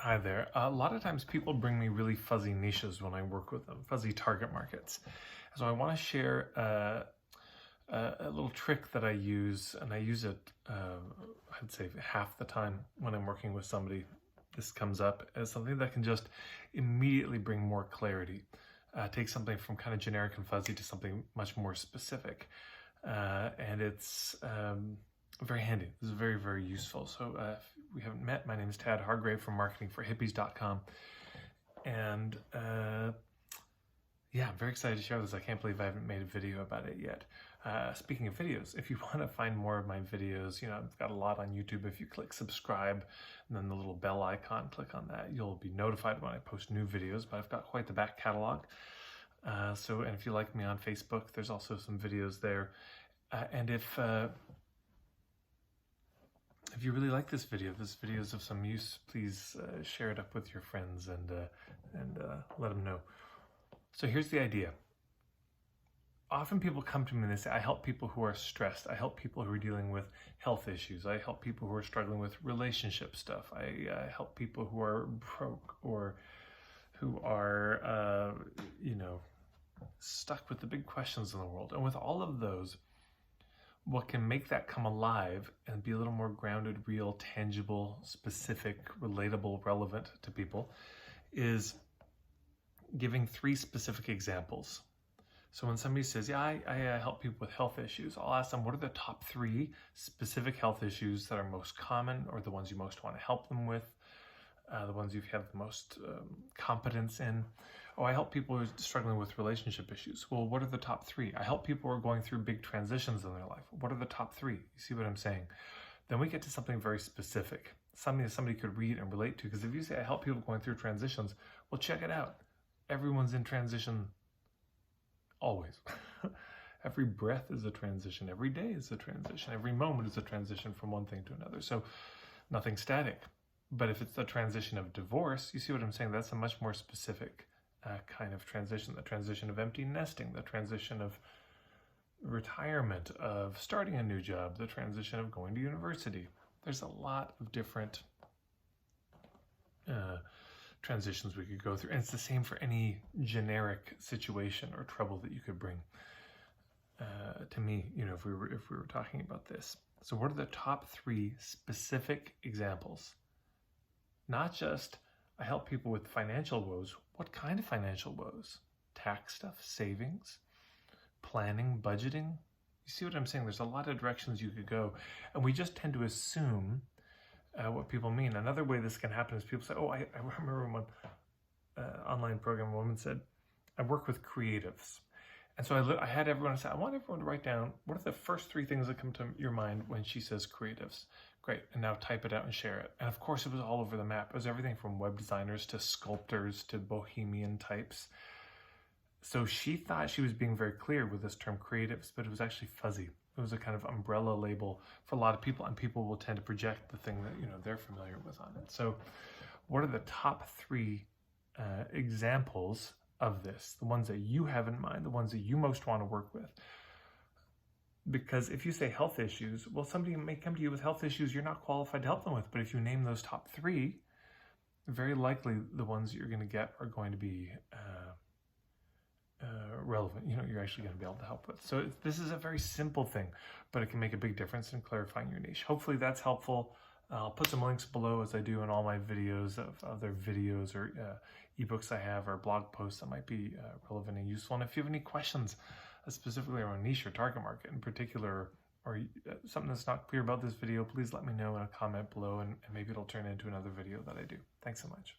Hi there. A lot of times people bring me really fuzzy niches when I work with them, fuzzy target markets. So I want to share a little trick that I use, and I use it, I'd say half the time when I'm working with somebody. This comes up as something that can just immediately bring more clarity. Take something from kind of generic and fuzzy to something much more specific. And it's very handy. This is very, very useful. So if we haven't met, my name is Tad Hargrave from marketingforhippies.com. And yeah, I'm very excited to share this. I can't believe I haven't made a video about it yet. Speaking of videos, if you want to find more of my videos, I've got a lot on YouTube. If you click subscribe and then the little bell icon, click on that, you'll be notified when I post new videos, but I've got quite the back catalog. And if you like me on Facebook, there's also some videos there. And if you really like this video is of some use, please share it up with your friends and let them know. So here's the idea. Often people come to me and they say, I help people who are stressed. I help people who are dealing with health issues. I help people who are struggling with relationship stuff. I help people who are broke or who are, stuck with the big questions in the world. And with all of those, what can make that come alive and be a little more grounded, real, tangible, specific, relatable, relevant to people is giving 3 specific examples. So when somebody says, yeah, I help people with health issues, I'll ask them, what are the top 3 specific health issues that are most common or the ones you most want to help them with, the ones you have the most competence in? Oh, I help people who are struggling with relationship issues. Well, what are the top 3? I help people who are going through big transitions in their life. What are the top 3? You see what I'm saying? Then we get to something very specific, something that somebody could read and relate to. Because if you say, I help people going through transitions, well, check it out. Everyone's in transition always. Every breath is a transition. Every day is a transition. Every moment is a transition from one thing to another. So nothing static. But if it's the transition of divorce, you see what I'm saying? That's a much more specific kind of transition. The transition of empty nesting, the transition of retirement, of starting a new job, the transition of going to university. There's a lot of different transitions we could go through. And it's the same for any generic situation or trouble that you could bring to me, if we were talking about this. So what are the top 3 specific examples? Not just, I help people with financial woes. What kind of financial woes? Tax stuff, savings, planning, budgeting. You see what I'm saying? There's a lot of directions you could go. And we just tend to assume what people mean. Another way this can happen is people say, oh, I remember one online program, a woman said, I work with creatives. And so I had everyone say, I want everyone to write down, what are the first 3 things that come to your mind when she says creatives? Great, and now type it out and share it. And of course it was all over the map. It was everything from web designers to sculptors to bohemian types. So she thought she was being very clear with this term creatives, but it was actually fuzzy. It was a kind of umbrella label for a lot of people, and people will tend to project the thing that they're familiar with on it. So what are the top 3 examples of this? The ones that you have in mind, the ones that you most want to work with. Because if you say health issues, well, somebody may come to you with health issues you're not qualified to help them with. But if you name those top 3, very likely the ones you're going to get are going to be relevant. You're actually going to be able to help with. So this is a very simple thing, but it can make a big difference in clarifying your niche. Hopefully that's helpful. I'll put some links below, as I do in all my videos, of other videos or ebooks I have or blog posts that might be relevant and useful. And if you have any questions specifically around niche or target market in particular, or something that's not clear about this video, please let me know in a comment below, and maybe it'll turn into another video that I do. Thanks so much.